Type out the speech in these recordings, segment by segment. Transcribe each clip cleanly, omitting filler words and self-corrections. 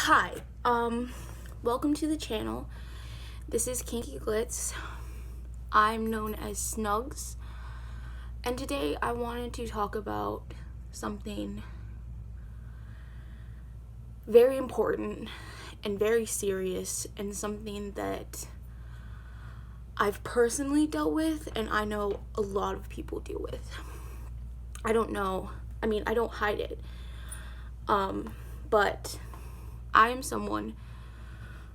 Hi, welcome to the channel. This is Kinky Glitz. I'm known as Snuggs, and today I wanted to talk about something very important and very serious, and something that I've personally dealt with and I know a lot of people deal with. I don't hide it, but I am someone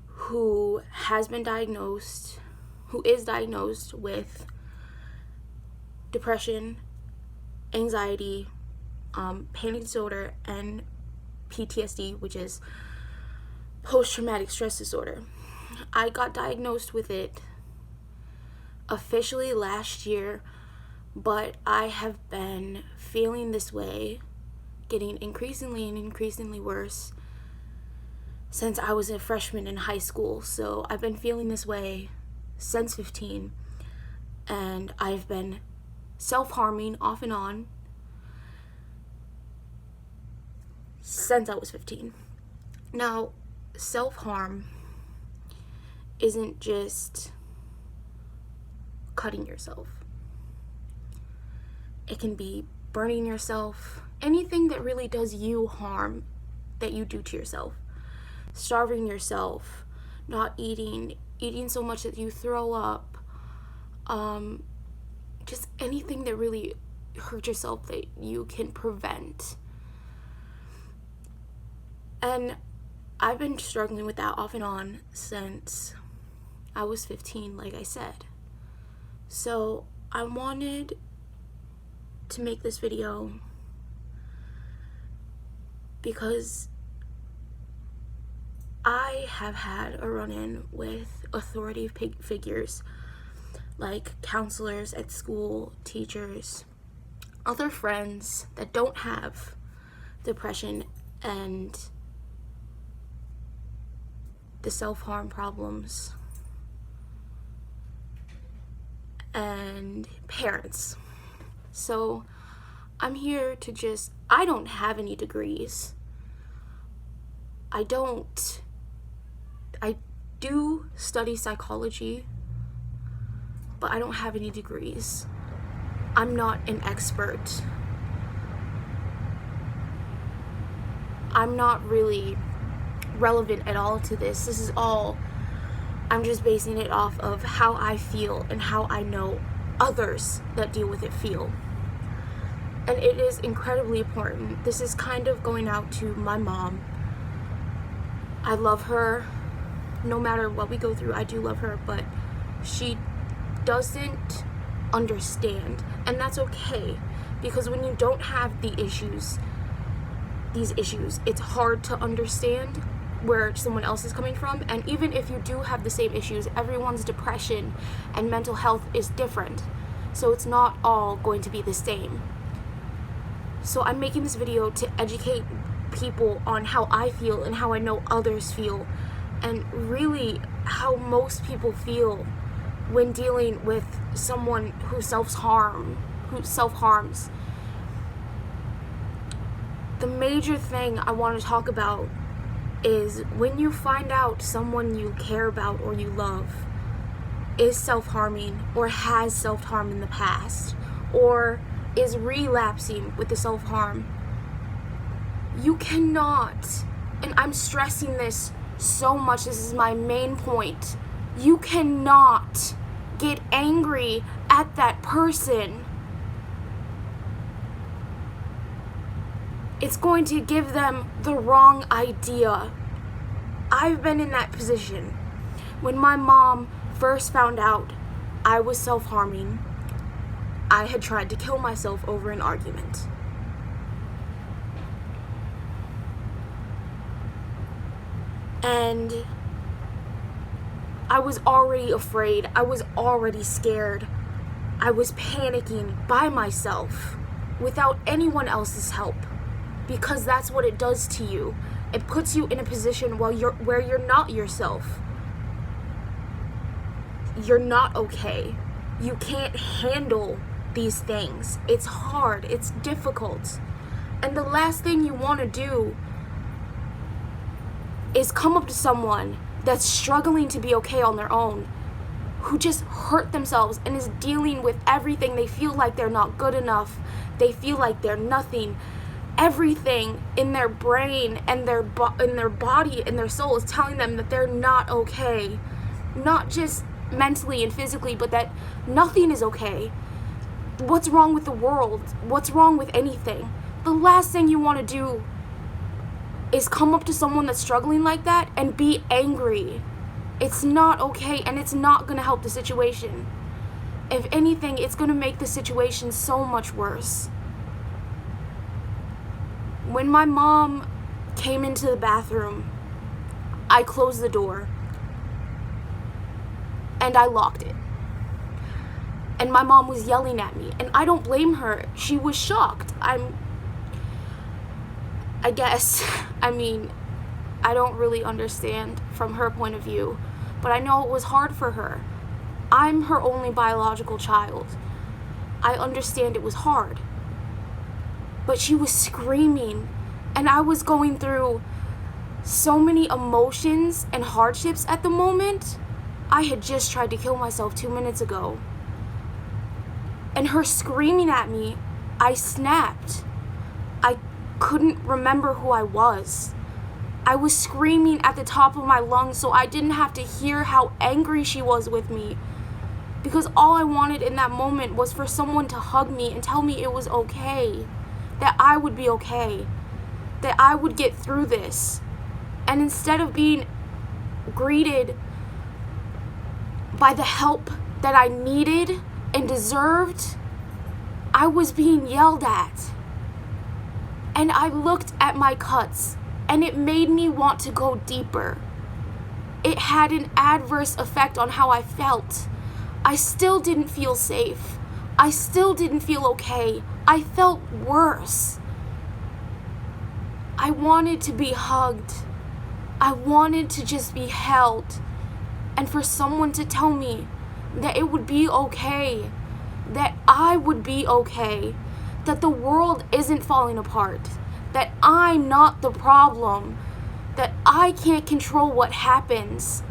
who is diagnosed with depression, anxiety, panic disorder, and PTSD, which is post-traumatic stress disorder. I got diagnosed with it officially last year, but I have been feeling this way, getting increasingly worse since I was a freshman in high school. So I've been feeling this way since 15, and I've been self-harming off and on since I was 15. Now, self-harm isn't just cutting yourself. It can be burning yourself, anything that really does you harm that you do to yourself. Starving yourself, not eating so much that you throw up, just anything that really hurts yourself that you can prevent. And I've been struggling with that off and on since I was 15, like I said. So I wanted to make this video because I have had a run-in with authority figures like counselors at school, teachers, other friends that don't have depression and the self-harm problems, and parents. So I'm here to I don't have any degrees. I do study psychology, but I don't have any degrees. I'm not an expert. I'm not really relevant at all to this. I'm just basing it off of how I feel and how I know others that deal with it feel. And it is incredibly important. This is kind of going out to my mom. I love her. No matter what we go through, I do love her, but she doesn't understand. And that's okay, because when you don't have these issues, it's hard to understand where someone else is coming from. And even if you do have the same issues, everyone's depression and mental health is different. So it's not all going to be the same. So I'm making this video to educate people on how I feel and how I know others feel, and really how most people feel when dealing with someone who self-harms. The major thing I want to talk about is when you find out someone you care about or you love is self-harming, or has self-harmed in the past, or is relapsing with the self-harm. You cannot, and I'm stressing this so much, this is my main point, you cannot get angry at that person. It's going to give them the wrong idea. I've been in that position. When my mom first found out I was self-harming, I had tried to kill myself over an argument. And I was already afraid. I was already scared. I was panicking by myself without anyone else's help, because that's what it does to you. It puts you in a position where you're not yourself. You're not okay. You can't handle these things. It's hard. It's difficult. And the last thing you want to do is come up to someone that's struggling to be okay on their own, who just hurt themselves and is dealing with everything. They feel like they're not good enough. They feel like they're nothing. Everything in their brain and in their body and their soul is telling them that they're not okay. Not just mentally and physically, but that nothing is okay. What's wrong with the world? What's wrong with anything? The last thing you want to do is come up to someone that's struggling like that and be angry. It's not okay, and it's not going to help the situation. If anything, it's going to make the situation so much worse. When my mom came into the bathroom, I closed the door and I locked it. And my mom was yelling at me, and I don't blame her. She was shocked. I mean, I don't really understand from her point of view, but I know it was hard for her. I'm her only biological child. I understand it was hard. But she was screaming, and I was going through so many emotions and hardships at the moment. I had just tried to kill myself 2 minutes ago. And her screaming at me, I snapped. I couldn't remember who I was. I was screaming at the top of my lungs so I didn't have to hear how angry she was with me. Because all I wanted in that moment was for someone to hug me and tell me it was okay. That I would be okay. That I would get through this. And instead of being greeted by the help that I needed and deserved, I was being yelled at. And I looked at my cuts, and it made me want to go deeper. It had an adverse effect on how I felt. I still didn't feel safe. I still didn't feel okay. I felt worse. I wanted to be hugged. I wanted to just be held. And for someone to tell me that it would be okay, that I would be okay, that the world isn't falling apart, that I'm not the problem, that I can't control what happens,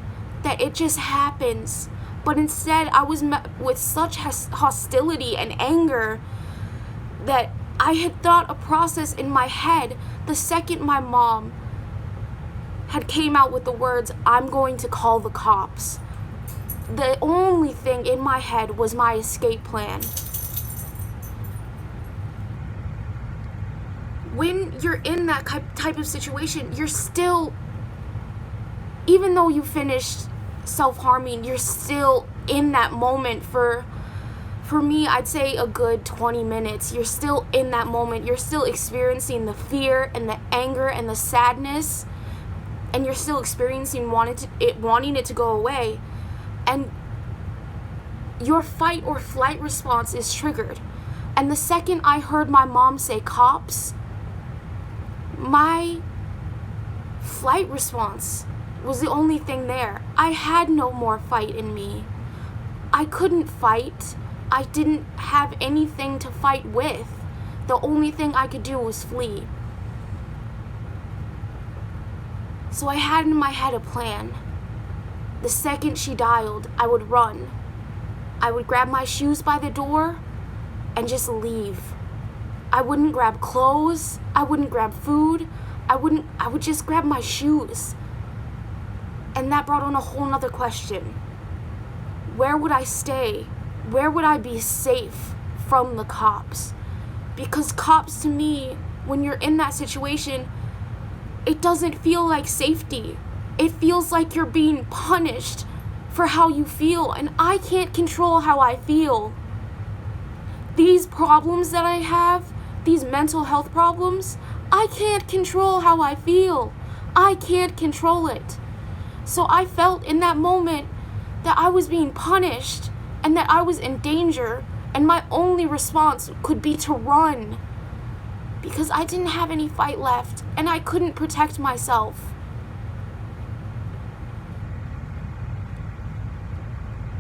that it just happens. But instead, I was met with such hostility and anger that I had thought a process in my head the second my mom had came out with the words, "I'm going to call the cops." The only thing in my head was my escape plan. When you're in that type of situation, you're still, even though you finished self-harming, you're still in that moment for me, I'd say a good 20 minutes. You're still in that moment. You're still experiencing the fear and the anger and the sadness, and you're still experiencing wanting it to go away. And your fight or flight response is triggered. And the second I heard my mom say cops, my flight response was the only thing there. I had no more fight in me. I couldn't fight. I didn't have anything to fight with. The only thing I could do was flee. So I had in my head a plan. The second she dialed, I would run. I would grab my shoes by the door and just leave. I wouldn't grab clothes. I wouldn't grab food. I would just grab my shoes. And that brought on a whole nother question. Where would I stay? Where would I be safe from the cops? Because cops, to me, when you're in that situation, it doesn't feel like safety. It feels like you're being punished for how you feel, and I can't control how I feel. These problems that I have, these mental health problems, I can't control how I feel. I can't control it. So I felt in that moment that I was being punished and that I was in danger, and my only response could be to run because I didn't have any fight left and I couldn't protect myself.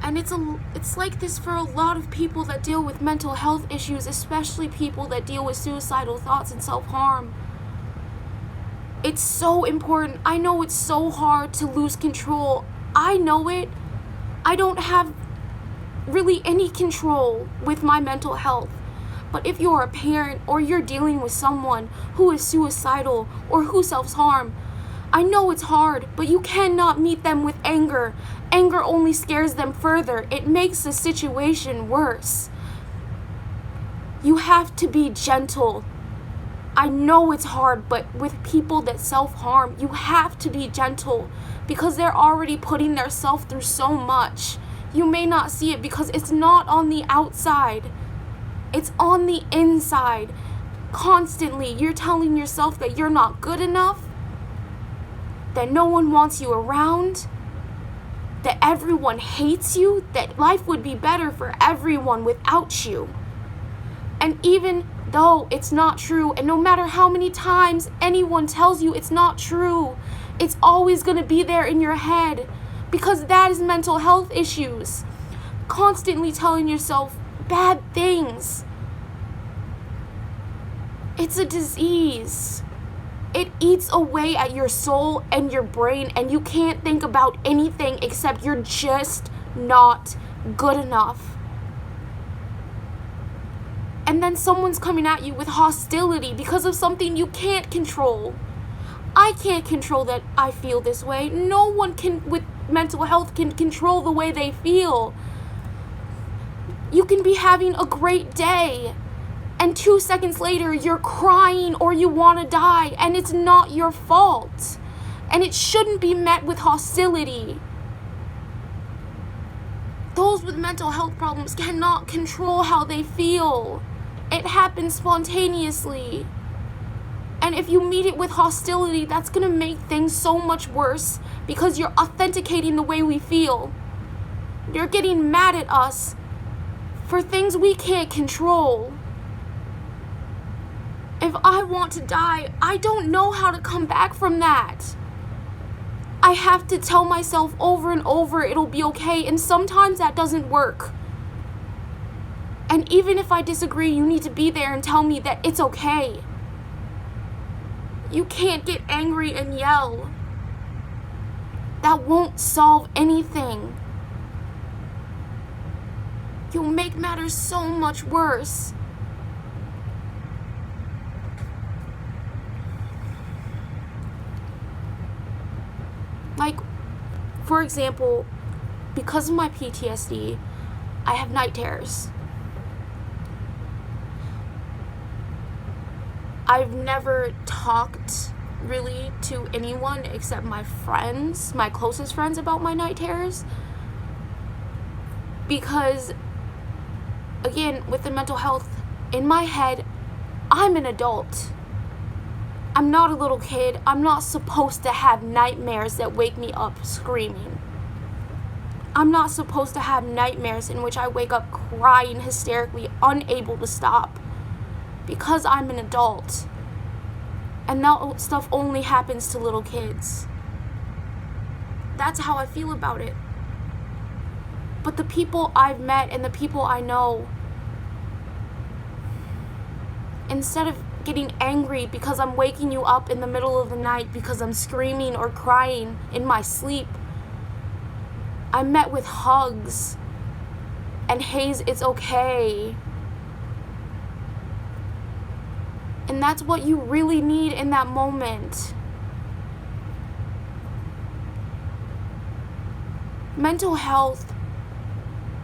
And it's like this for a lot of people that deal with mental health issues, especially people that deal with suicidal thoughts and self-harm. It's so important. I know it's so hard to lose control. I know it. I don't have really any control with my mental health. But if you're a parent or you're dealing with someone who is suicidal or who self-harm, I know it's hard, but you cannot meet them with anger. Anger only scares them further. It makes the situation worse. You have to be gentle. I know it's hard, but with people that self-harm, you have to be gentle because they're already putting themselves through so much. You may not see it because it's not on the outside. It's on the inside. Constantly, you're telling yourself that you're not good enough, that no one wants you around, that everyone hates you, that life would be better for everyone without you. And even though it's not true, and no matter how many times anyone tells you it's not true, it's always going to be there in your head because that is mental health issues. Constantly telling yourself bad things. It's a disease. It eats away at your soul and your brain, and you can't think about anything except you're just not good enough. And then someone's coming at you with hostility because of something you can't control. I can't control that I feel this way. No one can, with mental health, can control the way they feel. You can be having a great day, and 2 seconds later, you're crying or you want to die, and it's not your fault. And it shouldn't be met with hostility. Those with mental health problems cannot control how they feel. It happens spontaneously. And if you meet it with hostility, that's going to make things so much worse because you're authenticating the way we feel. You're getting mad at us for things we can't control. If I want to die, I don't know how to come back from that. I have to tell myself over and over it'll be okay, and sometimes that doesn't work. And even if I disagree, you need to be there and tell me that it's okay. You can't get angry and yell. That won't solve anything. You'll make matters so much worse. Like, for example, because of my PTSD, I have night terrors. I've never talked really to anyone except my friends, my closest friends, about my night terrors. Because, again, with the mental health, in my head, I'm an adult. I'm not a little kid. I'm not supposed to have nightmares that wake me up screaming. I'm not supposed to have nightmares in which I wake up crying hysterically, unable to stop. Because I'm an adult. And that stuff only happens to little kids. That's how I feel about it. But the people I've met and the people I know, instead of getting angry because I'm waking you up in the middle of the night because I'm screaming or crying in my sleep, I met with hugs and Hayes, it's okay. And that's what you really need in that moment. Mental health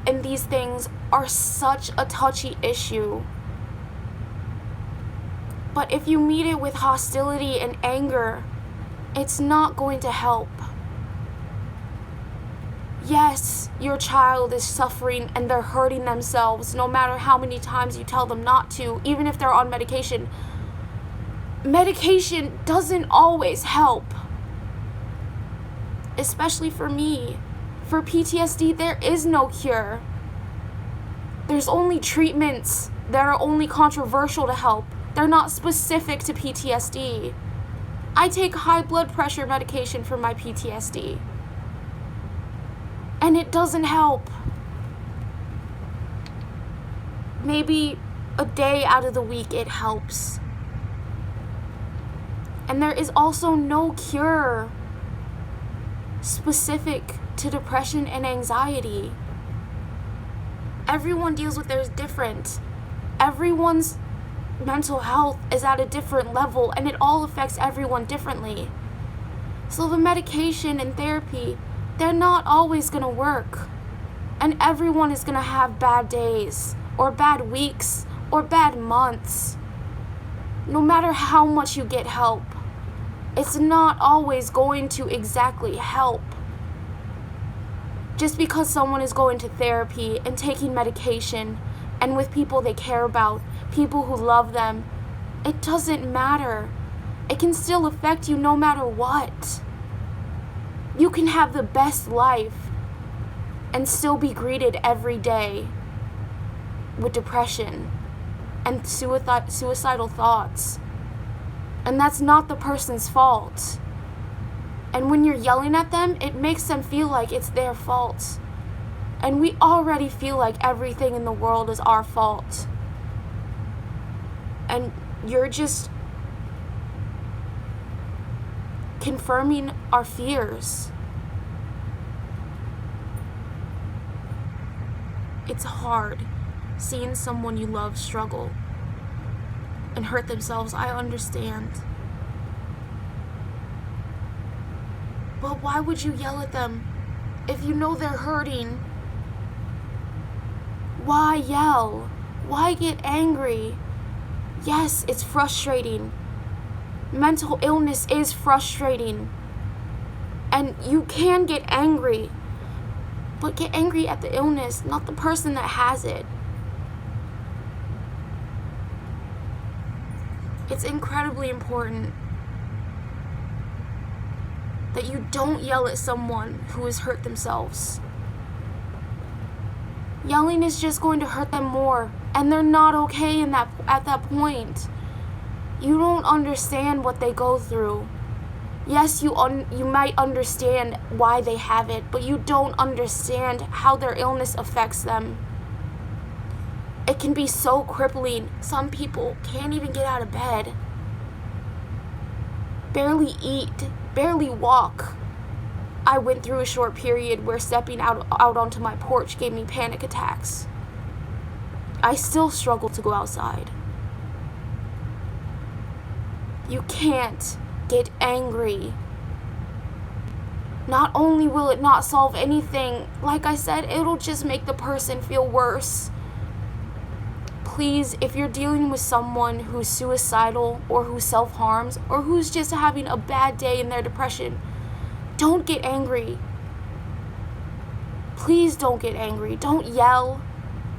and these things are such a touchy issue. But if you meet it with hostility and anger, it's not going to help. Yes, your child is suffering and they're hurting themselves no matter how many times you tell them not to, even if they're on medication. Medication doesn't always help. Especially for me. For PTSD, there is no cure. There's only treatments that are only controversial to help. They're not specific to PTSD. I take high blood pressure medication for my PTSD. And it doesn't help. Maybe a day out of the week it helps. And there is also no cure specific to depression and anxiety. Everyone deals with theirs different. Everyone's mental health is at a different level, and it all affects everyone differently. So the medication and therapy, they're not always gonna work. And everyone is gonna have bad days, or bad weeks, or bad months. No matter how much you get help, it's not always going to exactly help. Just because someone is going to therapy and taking medication and with people they care about, people who love them, it doesn't matter. It can still affect you no matter what. You can have the best life and still be greeted every day with depression and suicidal thoughts. And that's not the person's fault. And when you're yelling at them, it makes them feel like it's their fault. And we already feel like everything in the world is our fault. And you're just confirming our fears. It's hard seeing someone you love struggle and hurt themselves. I understand. But why would you yell at them if you know they're hurting? Why yell? Why get angry? Yes, it's frustrating. Mental illness is frustrating. And you can get angry. But get angry at the illness, not the person that has it. It's incredibly important that you don't yell at someone who has hurt themselves. Yelling is just going to hurt them more, and they're not okay at that point. You don't understand what they go through. Yes, you might understand why they have it, but you don't understand how their illness affects them. It can be so crippling. Some people can't even get out of bed, barely eat, barely walk. I went through a short period where stepping out onto my porch gave me panic attacks. I still struggle to go outside. You can't get angry. Not only will it not solve anything, like I said, it'll just make the person feel worse. Please, if you're dealing with someone who's suicidal or who self-harms or who's just having a bad day in their depression, don't get angry. Please don't get angry. Don't yell.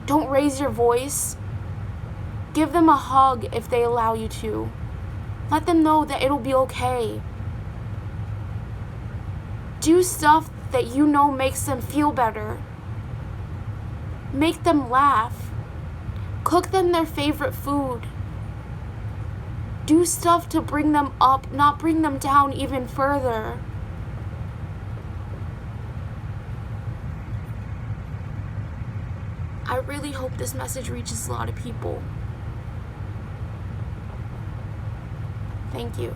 Don't raise your voice. Give them a hug if they allow you to. Let them know that it'll be okay. Do stuff that you know makes them feel better. Make them laugh. Cook them their favorite food. Do stuff to bring them up, not bring them down even further. I really hope this message reaches a lot of people. Thank you.